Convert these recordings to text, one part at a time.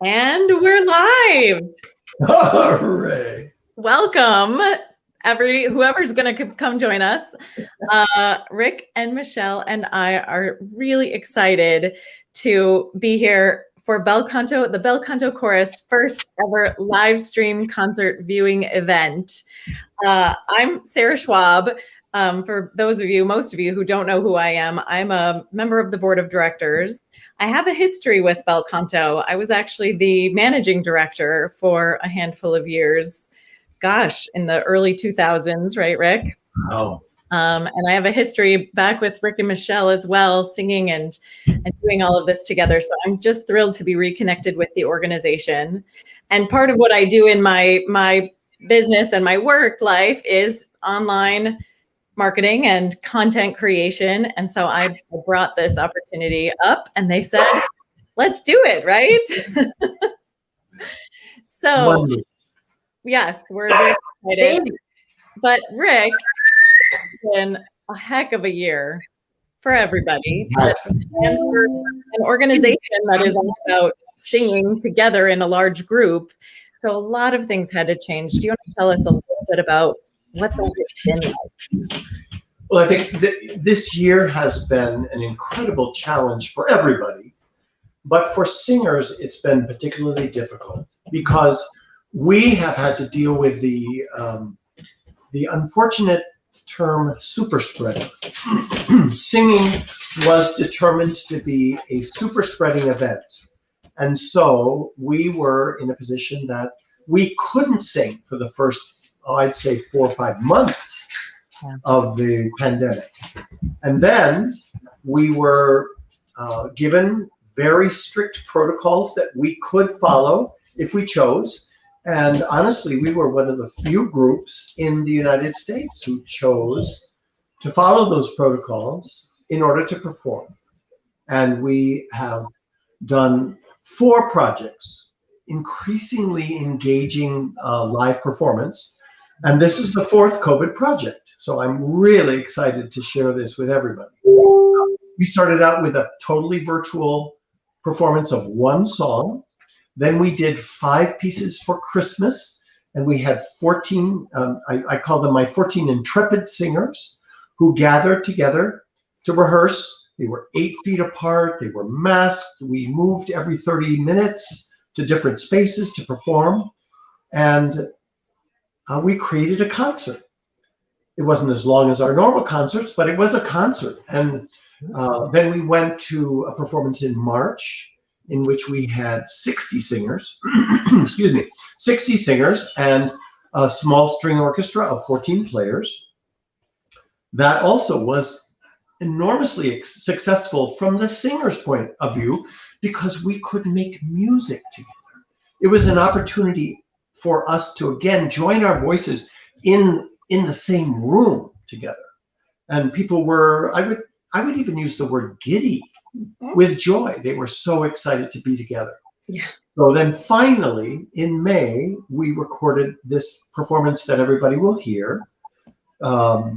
And we're live. Hooray. Welcome, whoever's going to come join us. Rick and Michelle and I are really excited to be here for the Bel Canto Chorus first ever live stream concert viewing event. I'm Sarah Schwab. For those of you, most of you who don't know who I am, I'm a member of the board of directors. I have a history with Bel Canto. I was actually the managing director for a handful of years. Gosh, in the early 2000s, right, Rick? Oh. And I have a history back with Rick and Michelle as well, singing and doing all of this together. So I'm just thrilled to be reconnected with the organization. And part of what I do in my business and my work life is online marketing and content creation. And so I brought this opportunity up and they said, let's do it, right? So Wonderful. Yes, we're very excited. But Rick, it's been a heck of a year for everybody. And for an organization that is all about singing together in a large group. So a lot of things had to change. Do you want to tell us a little bit about what that has been like? Well, I think this year has been an incredible challenge for everybody, but for singers, it's been particularly difficult because we have had to deal with the unfortunate term super spreading. Singing was determined to be a super spreading event. And so we were in a position that we couldn't sing for the first, I'd say 4 or 5 months of the pandemic. And then we were given very strict protocols that we could follow if we chose. And honestly, we were one of the few groups in the United States who chose to follow those protocols in order to perform. And we have done 4 projects, increasingly engaging live performance. And this is the 4th COVID project. So I'm really excited to share this with everybody. We started out with a totally virtual performance of 1 song. Then we did 5 pieces for Christmas, and we had 14, I call them my 14 intrepid singers who gathered together to rehearse. They were 8 feet apart, they were masked, we moved every 30 minutes to different spaces to perform, and we created a concert. It wasn't as long as our normal concerts, but it was a concert. And then we went to a performance in March, in which we had 60 singers, excuse me, 60 singers and a small string orchestra of 14 players. That also was enormously successful from the singer's point of view because we could make music together. It was an opportunity for us to, again, join our voices in the same room together. And people were, I would even use the word giddy with joy. They were so excited to be together. Yeah. So then finally, in May, we recorded this performance that everybody will hear of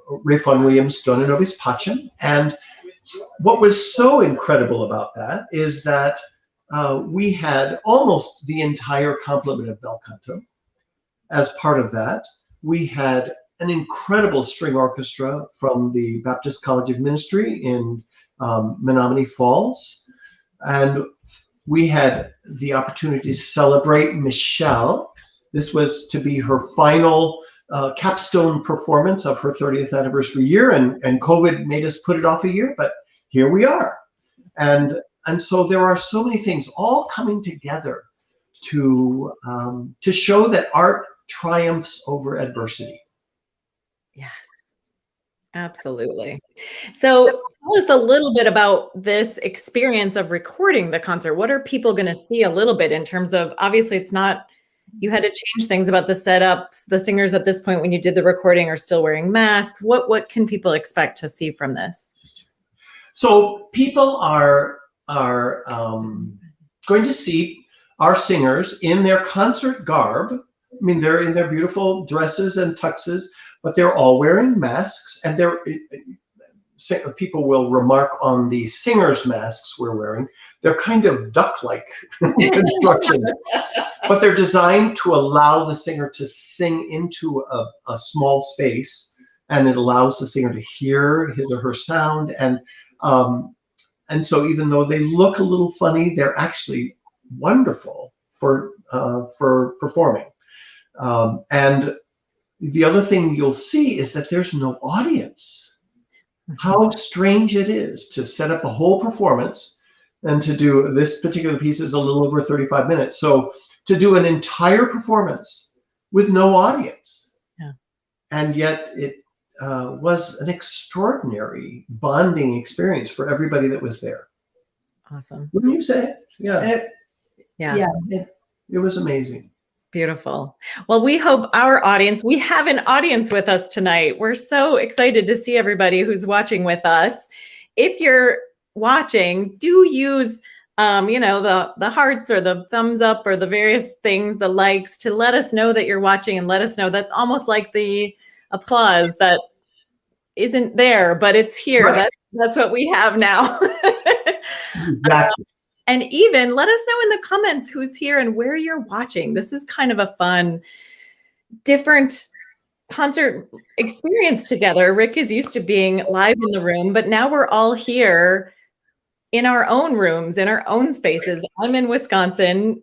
Ralph Vaughan Williams' Dona, Nobis, Pacem. And what was so incredible about that is that we had almost the entire complement of Bel Canto as part of that. We had an incredible string orchestra from the Baptist College of Ministry in Menominee Falls. And we had the opportunity to celebrate Michelle. This was to be her final capstone performance of her 30th anniversary year, and COVID made us put it off a year, but here we are. And so there are so many things all coming together to show that art triumphs over adversity. Yes, absolutely. So tell us a little bit about this experience of recording the concert. What are people going to see a little bit in terms of, obviously it's not, you had to change things about the setups. The singers at this point, when you did the recording, are still wearing masks. What can people expect to see from this? So people are going to see our singers in their concert garb. I mean, they're in their beautiful dresses and tuxes, but they're all wearing masks, and they're people will remark on the singers' masks we're wearing. They're kind of duck-like constructions, but they're designed to allow the singer to sing into a small space, and it allows the singer to hear his or her sound. And so even though they look a little funny, they're actually wonderful for performing. And the other thing you'll see is that there's no audience. How strange it is to set up a whole performance, and to do this particular piece is a little over 35 minutes. So to do an entire performance with no audience, and yet it was an extraordinary bonding experience for everybody that was there. Awesome. Wouldn't you say? Yeah. It was amazing. Beautiful. Well, we hope we have an audience with us tonight. We're so excited to see everybody who's watching with us. If you're watching, do use, the hearts or the thumbs up or the various things, the likes, to let us know that you're watching, and let us know. That's almost like the applause that isn't there, but it's here. Right. That's what we have now. Exactly. And even let us know in the comments who's here and where you're watching. This is kind of a fun, different concert experience together. Rick is used to being live in the room, but now we're all here in our own rooms, in our own spaces. I'm in Wisconsin,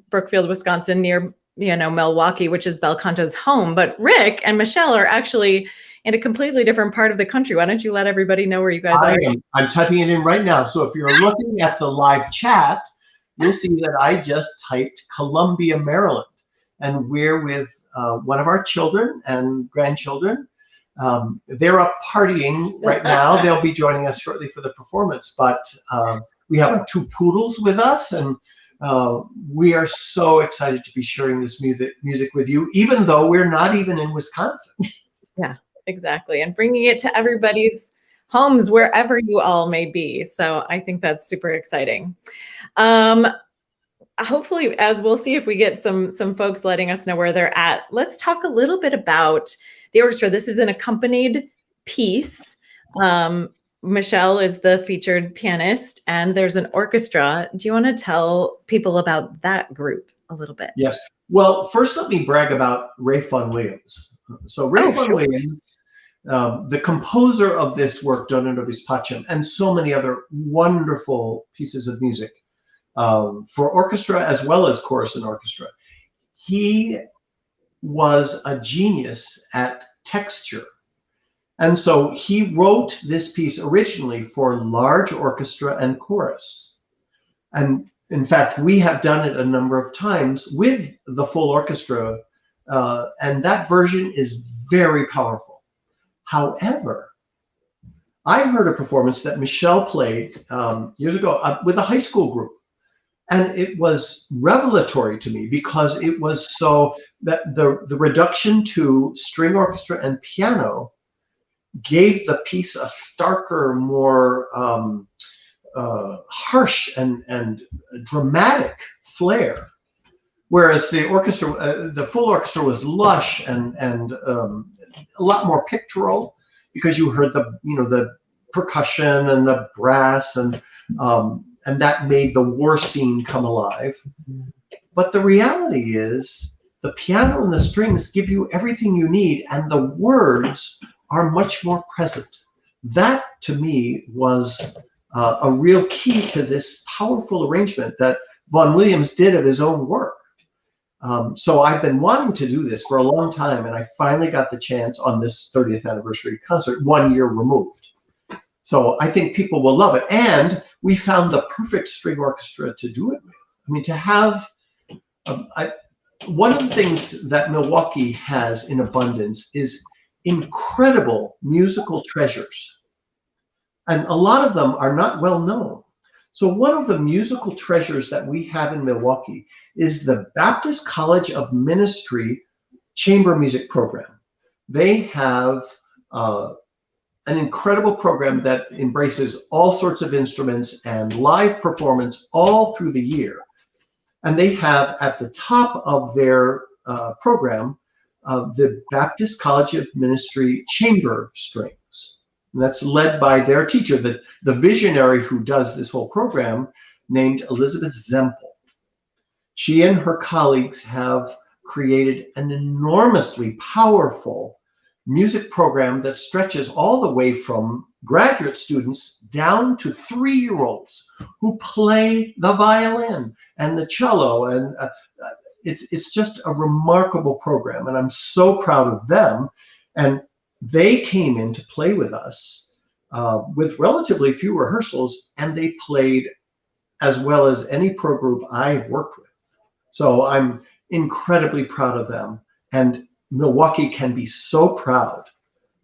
Brookfield, Wisconsin, near Milwaukee, which is Bel Canto's home. But Rick and Michelle are actually in a completely different part of the country. Why don't you let everybody know where you guys are? I'm typing it in right now. So if you're looking at the live chat, you'll see that I just typed Columbia, Maryland. And we're with one of our children and grandchildren. They're up partying right now. They'll be joining us shortly for the performance. But we have 2 poodles with us, and we are so excited to be sharing this music with you, even though we're not even in Wisconsin. Yeah. Exactly. And bringing it to everybody's homes, wherever you all may be. So I think that's super exciting. Hopefully, as we'll see if we get some folks letting us know where they're at, let's talk a little bit about the orchestra. This is an accompanied piece. Michelle is the featured pianist, and there's an orchestra. Do you want to tell people about that group a little bit? Yes. Well, first let me brag about Ray Vaughan Williams. So Ray Vaughan Williams, the composer of this work, Dona, Nobis, Pacem, and so many other wonderful pieces of music for orchestra as well as chorus and orchestra. He was a genius at texture. And so he wrote this piece originally for large orchestra and chorus. And in fact, we have done it a number of times with the full orchestra, and that version is very powerful. However, I heard a performance that Michelle played years ago with a high school group, and it was revelatory to me because it was so that the reduction to string orchestra and piano gave the piece a starker, more harsh and dramatic flair, whereas the orchestra, the full orchestra, was lush and a lot more pictorial because you heard the percussion and the brass and that made the war scene come alive. But the reality is the piano and the strings give you everything you need, and the words are much more present. That to me was a real key to this powerful arrangement that Vaughan Williams did of his own work. So I've been wanting to do this for a long time, and I finally got the chance on this 30th anniversary concert, 1 year removed. So I think people will love it. And we found the perfect string orchestra to do it with. I mean, to have, one of the things that Milwaukee has in abundance is incredible musical treasures. And a lot of them are not well known. So one of the musical treasures that we have in Milwaukee is the Baptist College of Ministry Chamber Music Program. They have an incredible program that embraces all sorts of instruments and live performance all through the year. And they have at the top of their program the Baptist College of Ministry Chamber Strings. And that's led by their teacher, the visionary who does this whole program, named Elizabeth Zempel. She and her colleagues have created an enormously powerful music program that stretches all the way from graduate students down to 3-year-olds who play the violin and the cello. And it's just a remarkable program. And I'm so proud of them. And they came in to play with us with relatively few rehearsals, and they played as well as any pro group I've worked with. So I'm incredibly proud of them. And Milwaukee can be so proud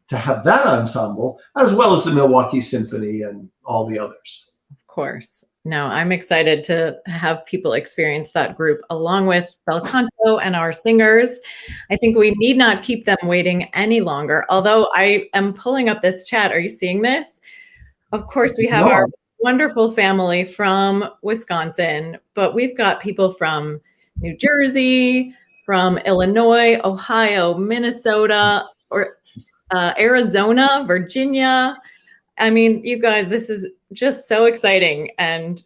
to have that ensemble, as well as the Milwaukee Symphony and all the others. Of course. No, I'm excited to have people experience that group along with Bel Canto and our singers. I think we need not keep them waiting any longer. Although I am pulling up this chat. Are you seeing this? Of course, we have our wonderful family from Wisconsin, but we've got people from New Jersey, from Illinois, Ohio, Minnesota, or Arizona, Virginia. I mean, you guys, this is just so exciting and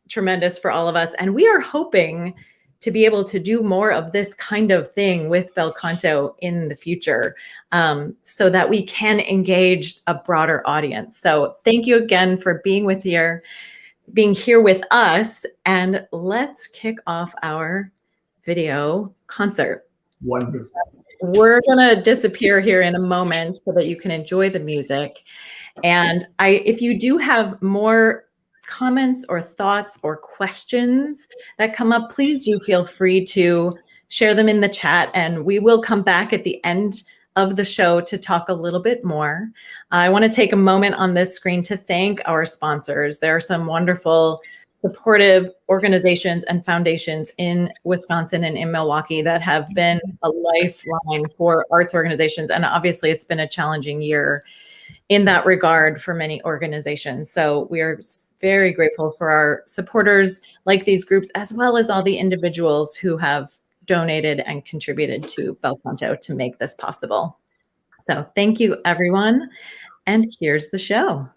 tremendous for all of us. And we are hoping to be able to do more of this kind of thing with Bel Canto in the future, so that we can engage a broader audience. So thank you again for being here with us. And let's kick off our video concert. Wonderful. We're going to disappear here in a moment so that you can enjoy the music. And if you do have more comments or thoughts or questions that come up, please do feel free to share them in the chat, and we will come back at the end of the show to talk a little bit more. I want to take a moment on this screen to thank our sponsors. There are some wonderful supportive organizations and foundations in Wisconsin and in Milwaukee that have been a lifeline for arts organizations. And obviously it's been a challenging year in that regard for many organizations. So we are very grateful for our supporters like these groups, as well as all the individuals who have donated and contributed to Bel Canto to make this possible. So thank you, everyone. And here's the show.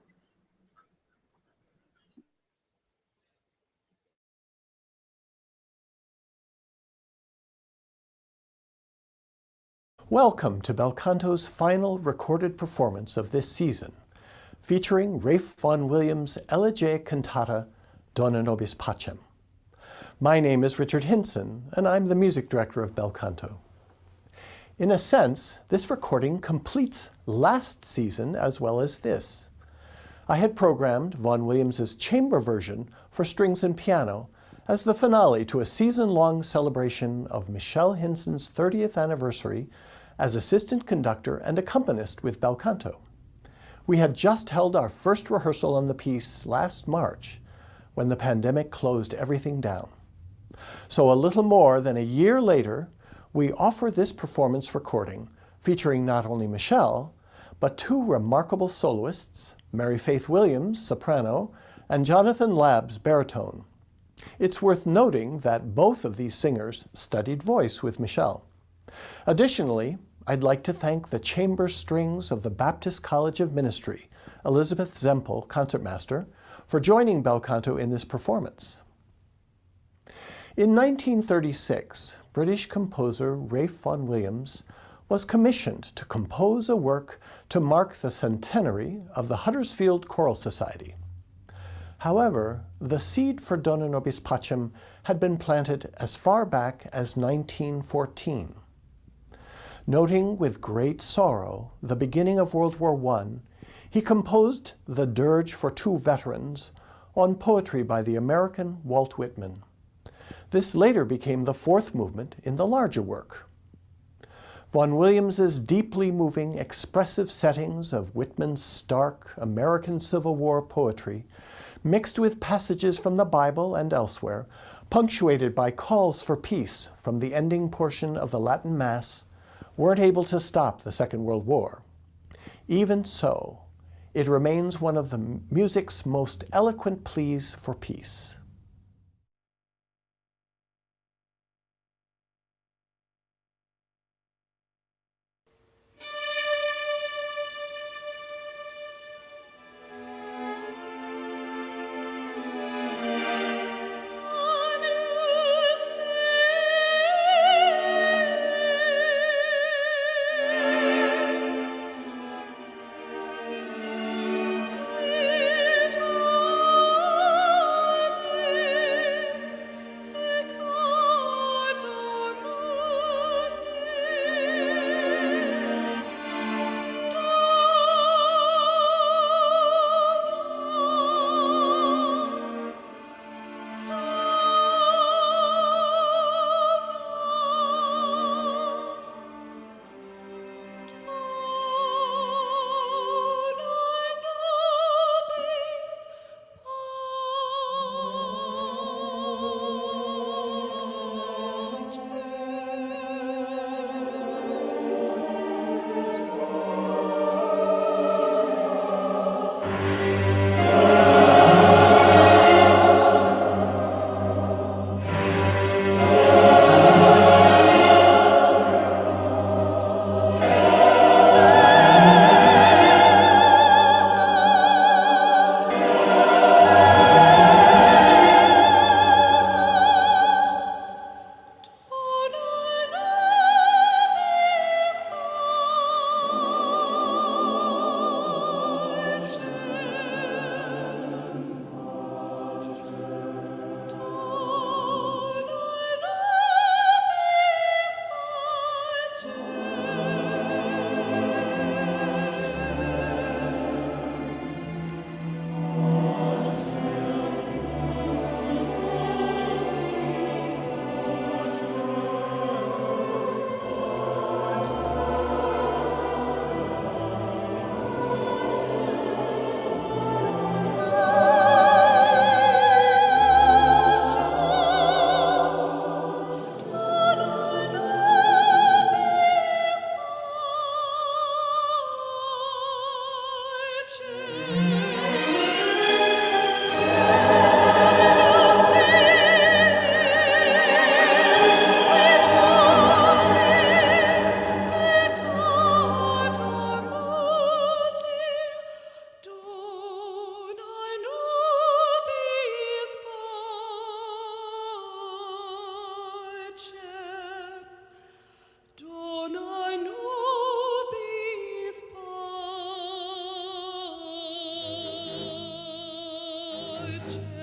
Welcome to Bel Canto's final recorded performance of this season, featuring Ralph Vaughan Williams' elegiac cantata, Dona, Nobis, Pacem. My name is Richard Hynson, and I'm the music director of Bel Canto. In a sense, this recording completes last season as well as this. I had programmed Vaughan Williams' chamber version for strings and piano as the finale to a season-long celebration of Michelle Hynson's 30th anniversary as assistant conductor and accompanist with Bel Canto. We had just held our first rehearsal on the piece last March, when the pandemic closed everything down. So a little more than a year later, we offer this performance recording featuring not only Michelle, but two remarkable soloists, Mary Faith Williams, soprano, and Jonathan Labbs, baritone. It's worth noting that both of these singers studied voice with Michelle. Additionally, I'd like to thank the chamber strings of the Baptist College of Ministry, Elizabeth Zempel, concertmaster, for joining Bel Canto in this performance. In 1936, British composer Ralph Vaughan Williams was commissioned to compose a work to mark the centenary of the Huddersfield Choral Society. However, the seed for Dona, Nobis, Pacem had been planted as far back as 1914. Noting with great sorrow the beginning of World War I, he composed the Dirge for Two Veterans on poetry by the American Walt Whitman. This later became the fourth movement in the larger work. Vaughan Williams's deeply moving, expressive settings of Whitman's stark American Civil War poetry, mixed with passages from the Bible and elsewhere, punctuated by calls for peace from the ending portion of the Latin Mass, weren't able to stop the Second World War. Even so, it remains one of the music's most eloquent pleas for peace. Pacem.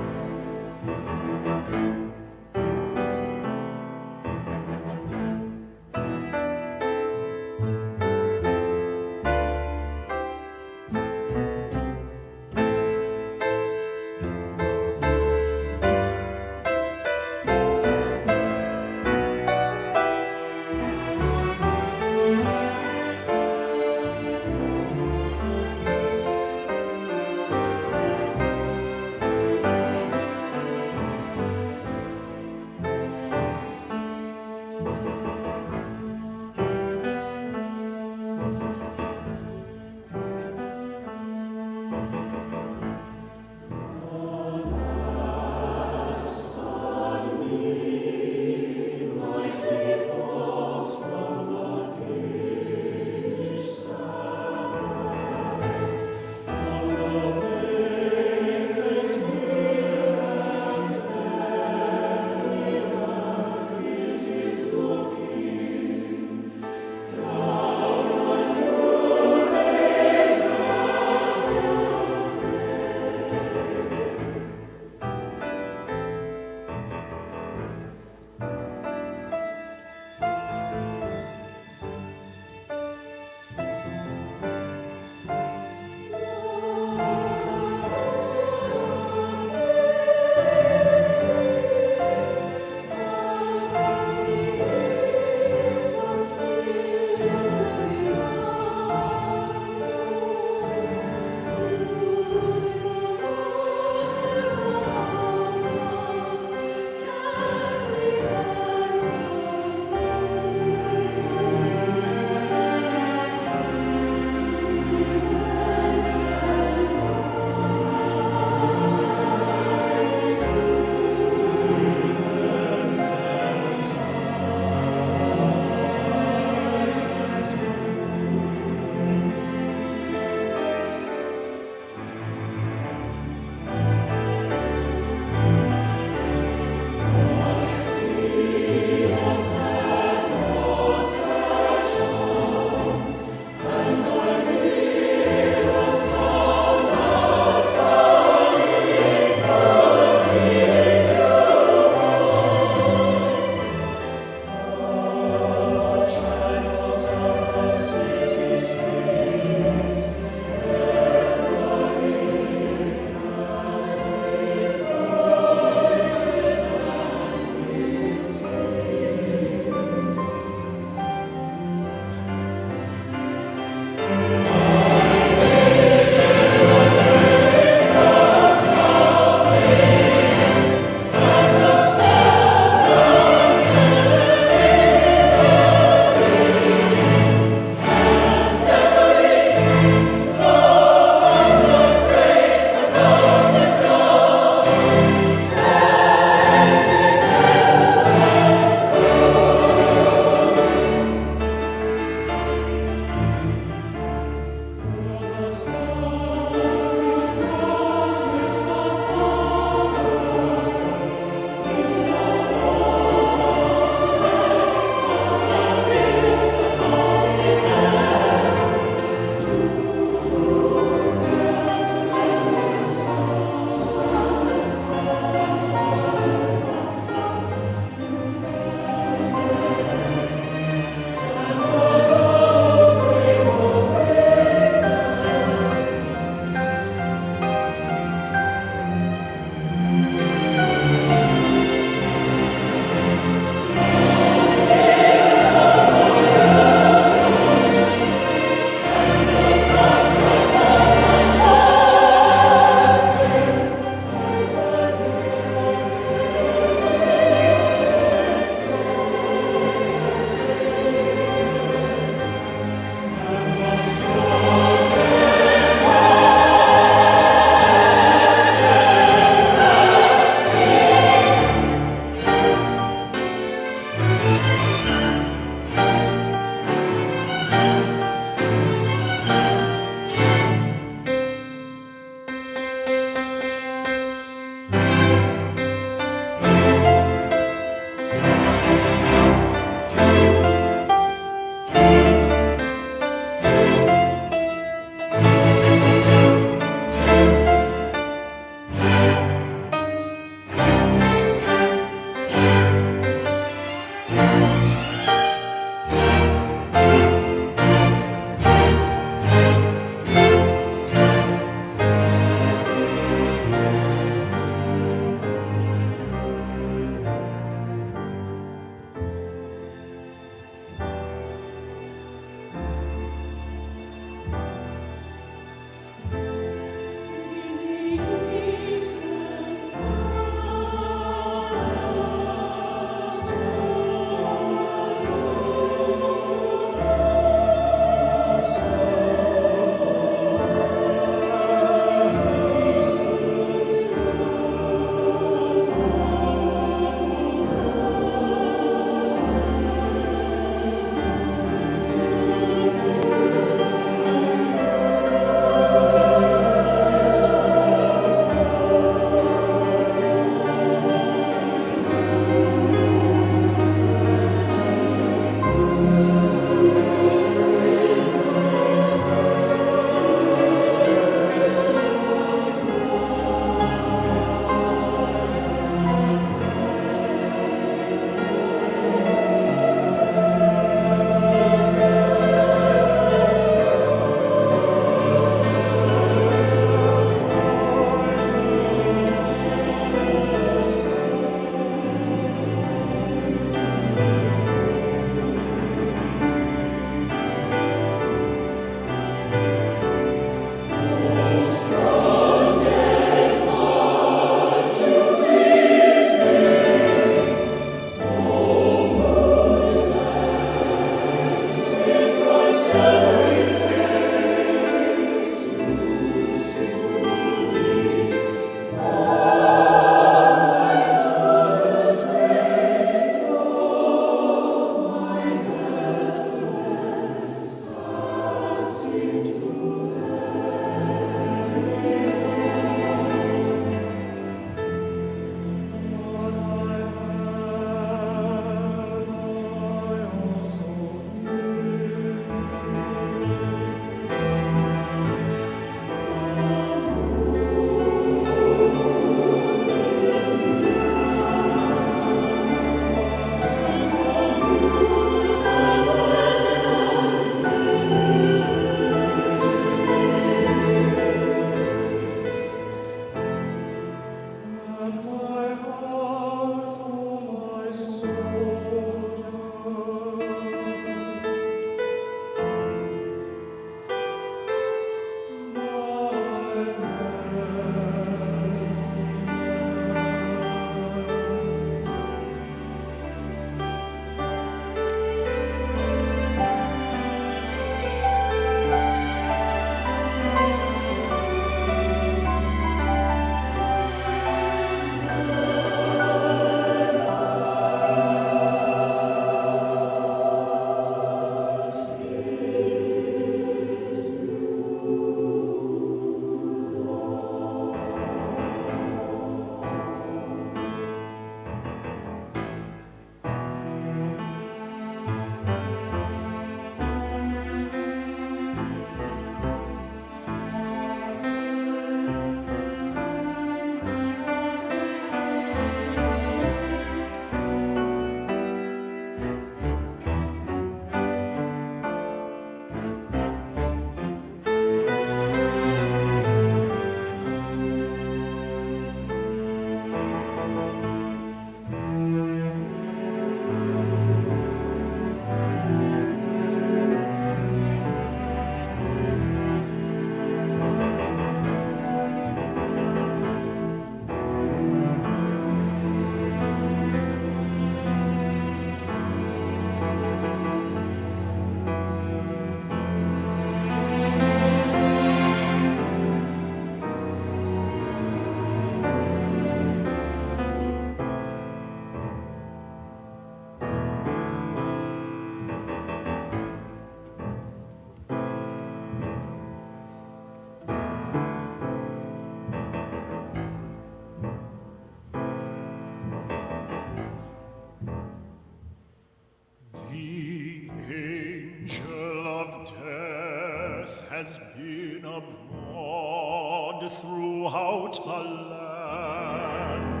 has been abroad throughout the land,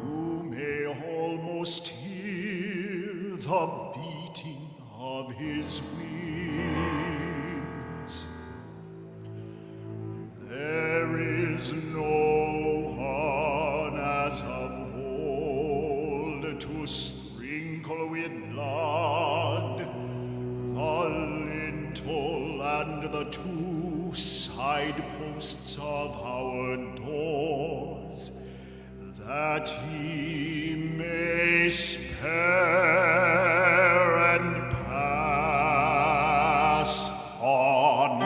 you may almost hear the beating of his wings. There is no one as of old to sprinkle with blood the lintel and the two side posts of our doors, that he may spare and pass on.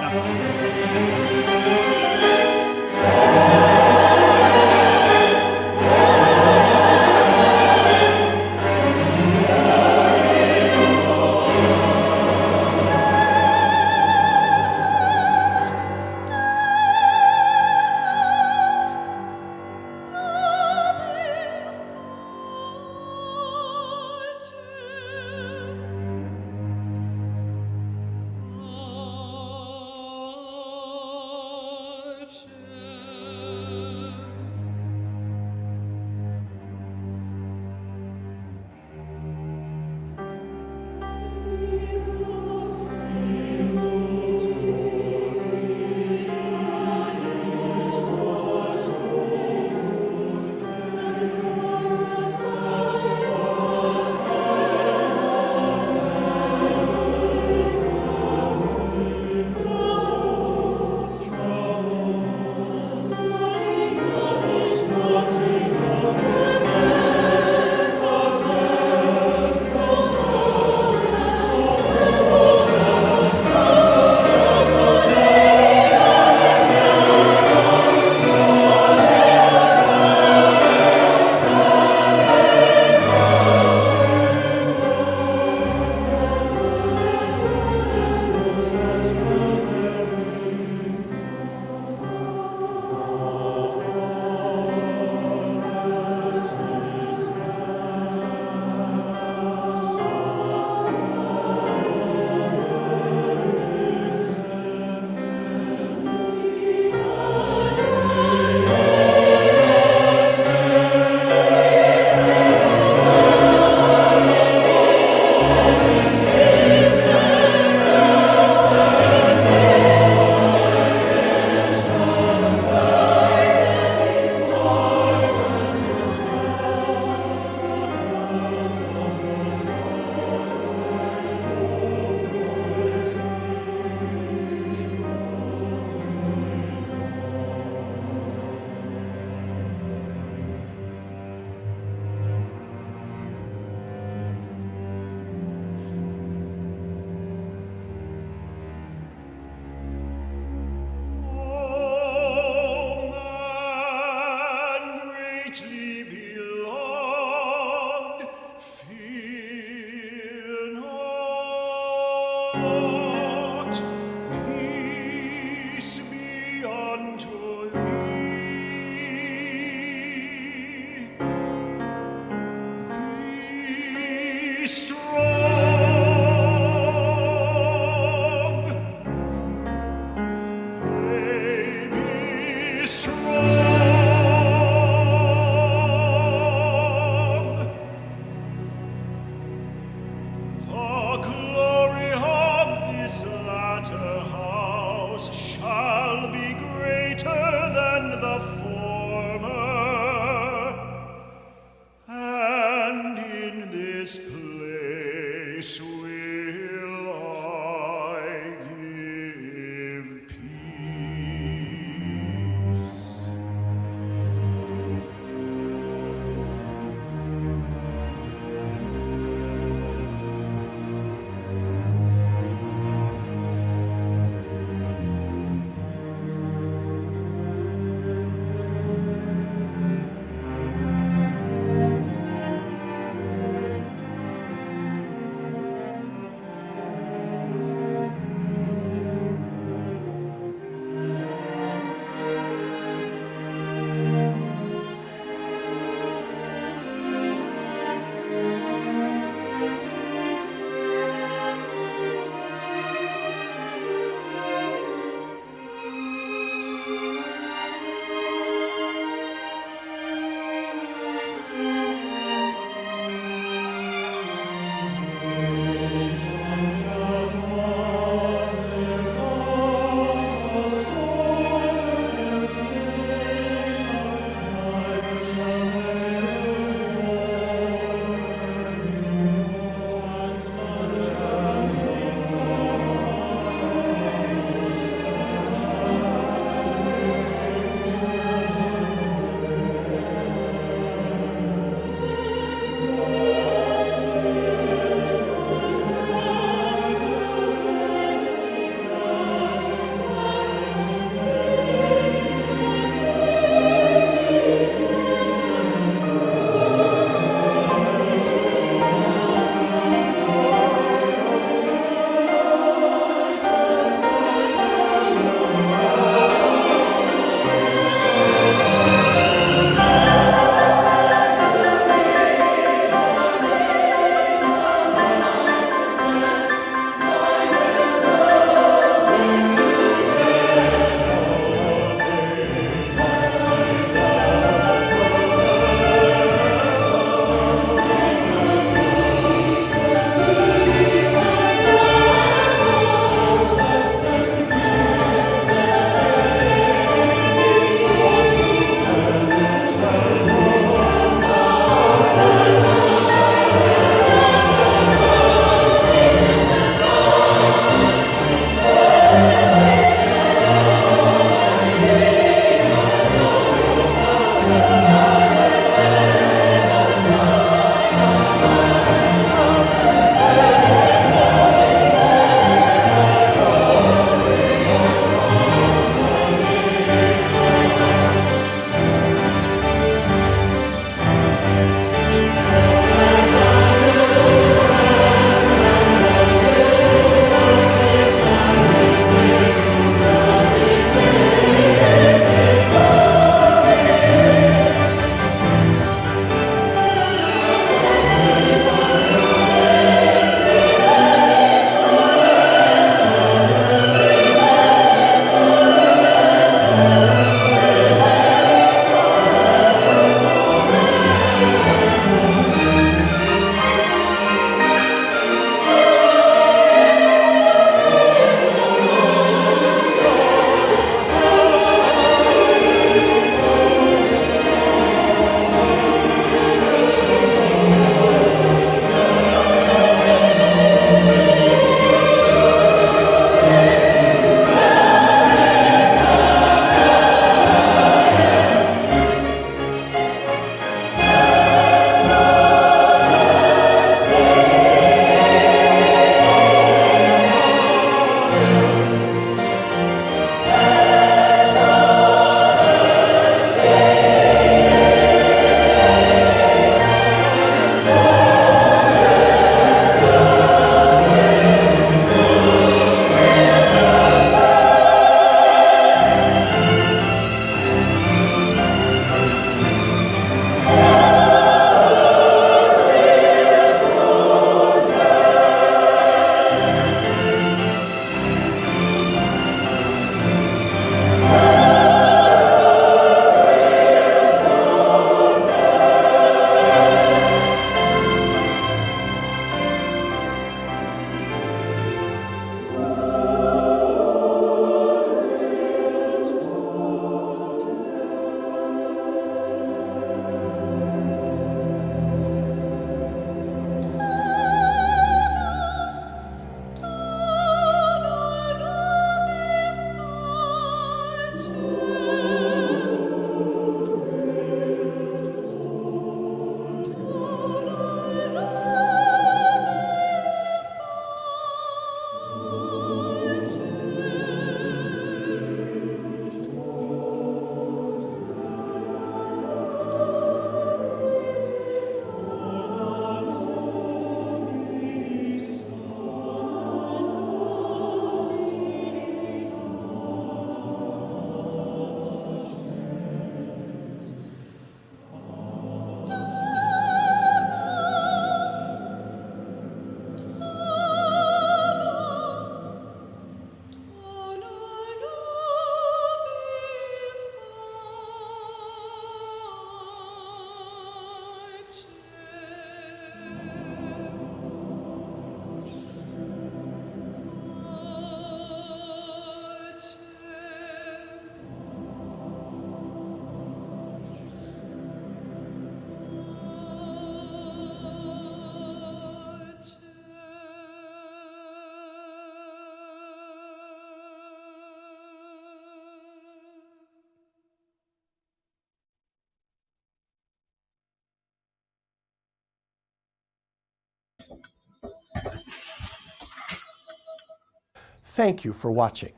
Thank you for watching.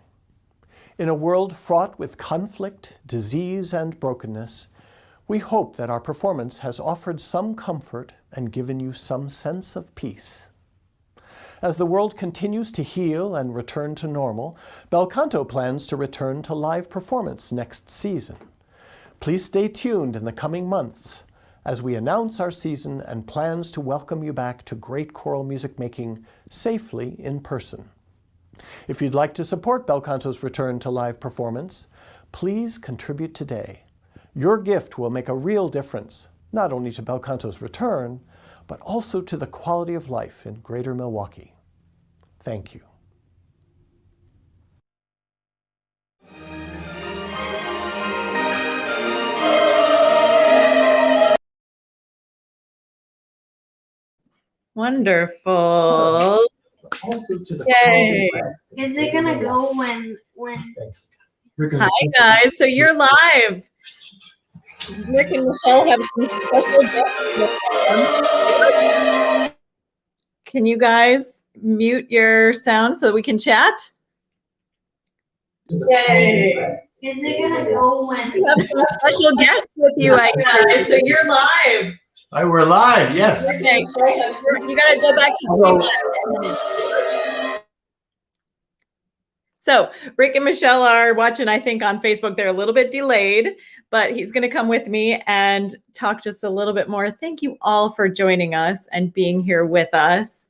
In a world fraught with conflict, disease, and brokenness, we hope that our performance has offered some comfort and given you some sense of peace. As the world continues to heal and return to normal, Bel Canto plans to return to live performance next season. Please stay tuned in the coming months as we announce our season and plans to welcome you back to great choral music making safely in person. If you'd like to support Bel Canto's return to live performance, please contribute today. Your gift will make a real difference, not only to Bel Canto's return, but also to the quality of life in Greater Milwaukee. Thank you. Wonderful. Also to the Yay. Is it gonna go when? Hi guys, so you're live. Rick and Michelle have some special guests with them. Can you guys mute your sound so that we can chat? Yay. Is it gonna go when? We have some special guests with you guys, so you're live. Hi, we're live, yes. Okay, you gotta go back to Hello. So Rick and Michelle are watching, I think, on Facebook. They're a little bit delayed, but he's going to come with me and talk just a little bit more. Thank you all for joining us and being here with us.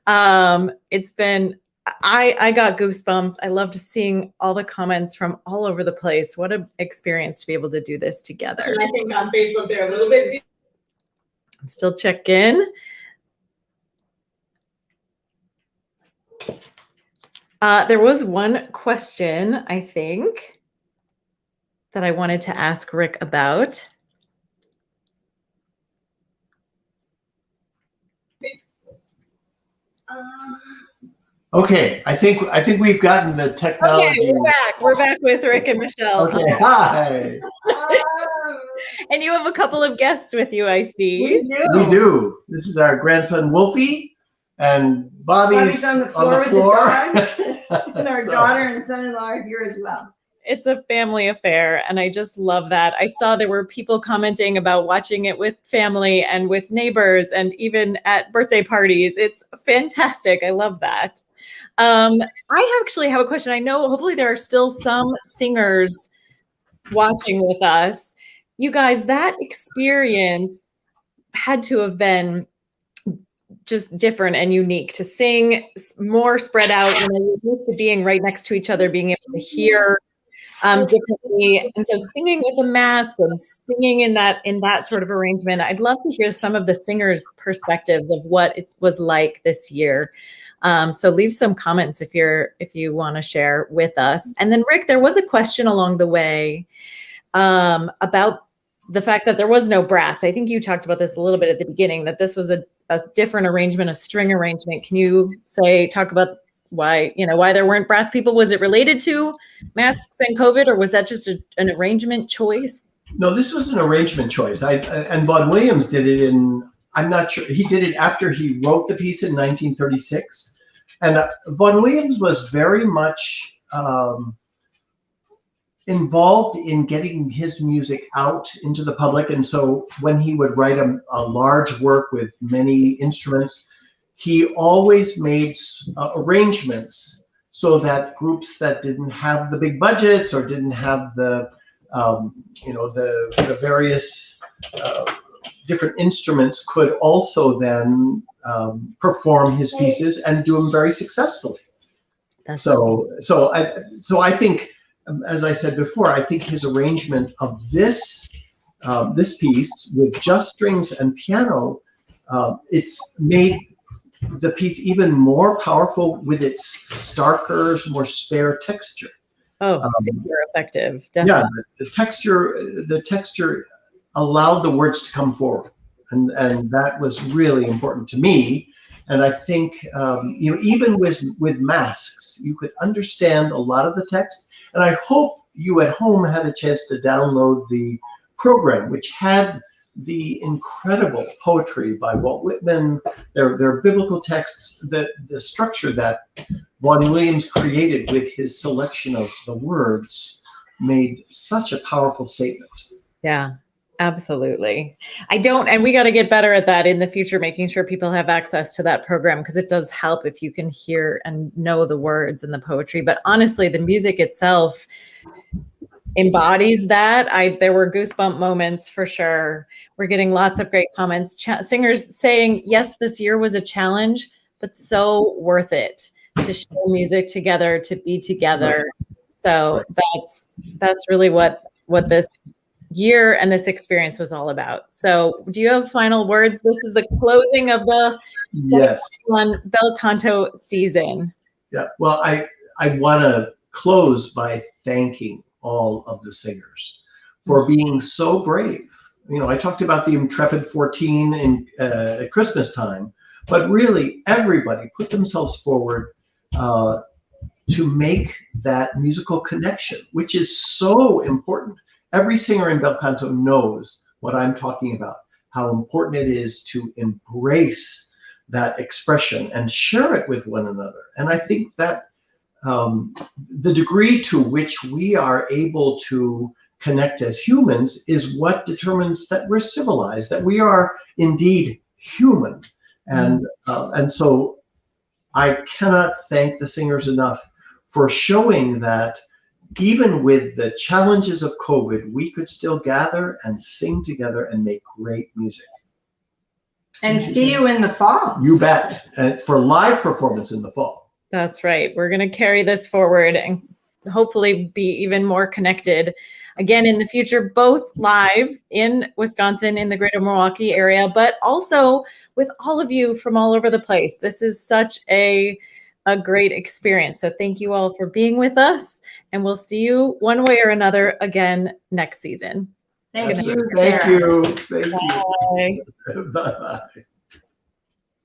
It's been, I got goosebumps. I loved seeing all the comments from all over the place. What an experience to be able to do this together. And I think on Facebook, they're a little bit. I'm still checking. There was one question, I think, that I wanted to ask Rick about. Okay, I think we've gotten the technology. Okay, we're back. We're back with Rick and Michelle. Okay, hi. And you have a couple of guests with you, I see. We do. This is our grandson Wolfie, and Bobby's on the floor with the dogs, and our daughter and son-in-law are here as well. It's a family affair, and I just love that. I saw there were people commenting about watching it with family and with neighbors and even at birthday parties. It's fantastic. I love that. I actually have a question. I know hopefully there are still some singers watching with us. You guys, that experience had to have been just different and unique to sing more spread out, you know, you're used to being right next to each other, being able to hear differently. And so singing with a mask and singing in that sort of arrangement, I'd love to hear some of the singers' perspectives of what it was like this year. So leave some comments if you want to share with us. And then Rick, there was a question along the way about the fact that there was no brass. I think you talked about this a little bit at the beginning, that this was a different arrangement, a string arrangement. Can you talk about why there weren't brass people? Was it related to masks and COVID, or was that just an arrangement choice? No, this was an arrangement choice. And Vaughan Williams did it I'm not sure, he did it after he wrote the piece in 1936. And Vaughan Williams was very much involved in getting his music out into the public. And so when he would write a large work with many instruments, he always made arrangements so that groups that didn't have the big budgets or didn't have the various different instruments could also then perform his pieces and do them very successfully. So I think, as I said before, I think his arrangement of this piece with just strings and piano, it's made the piece even more powerful with its starker, more spare texture. Oh, super effective, definitely. Yeah, the texture allowed the words to come forward, and that was really important to me. And I think even with masks, you could understand a lot of the text. And I hope you at home had a chance to download the program, which had the incredible poetry by Walt Whitman, their biblical texts, the structure that Vaughan Williams created with his selection of the words made such a powerful statement. Yeah, absolutely. And we got to get better at that in the future, making sure people have access to that program, because it does help if you can hear and know the words and the poetry. But honestly, the music itself embodies that. There were goosebump moments for sure. We're getting lots of great comments. Singers saying, yes, this year was a challenge, but so worth it to share music together, to be together. Right. So that's really what this year and this experience was all about. So do you have final words? This is the closing of the Bel Canto season. Yeah, well, I want to close by thanking all of the singers for being so brave. You know, I talked about the intrepid 14 in at Christmas time, but really everybody put themselves forward to make that musical connection, which is so important. Every singer in Bel Canto knows what I'm talking about, how important it is to embrace that expression and share it with one another. And I think that the degree to which we are able to connect as humans is what determines that we're civilized, that we are indeed human. And so I cannot thank the singers enough for showing that even with the challenges of COVID, we could still gather and sing together and make great music. And see you in the fall. You bet. For live performance in the fall. That's right. We're going to carry this forward and hopefully be even more connected again in the future, both live in Wisconsin, in the greater Milwaukee area, but also with all of you from all over the place. This is such a great experience. So thank you all for being with us, and we'll see you one way or another again next season. Thank you. Thank you. Bye. Bye-bye.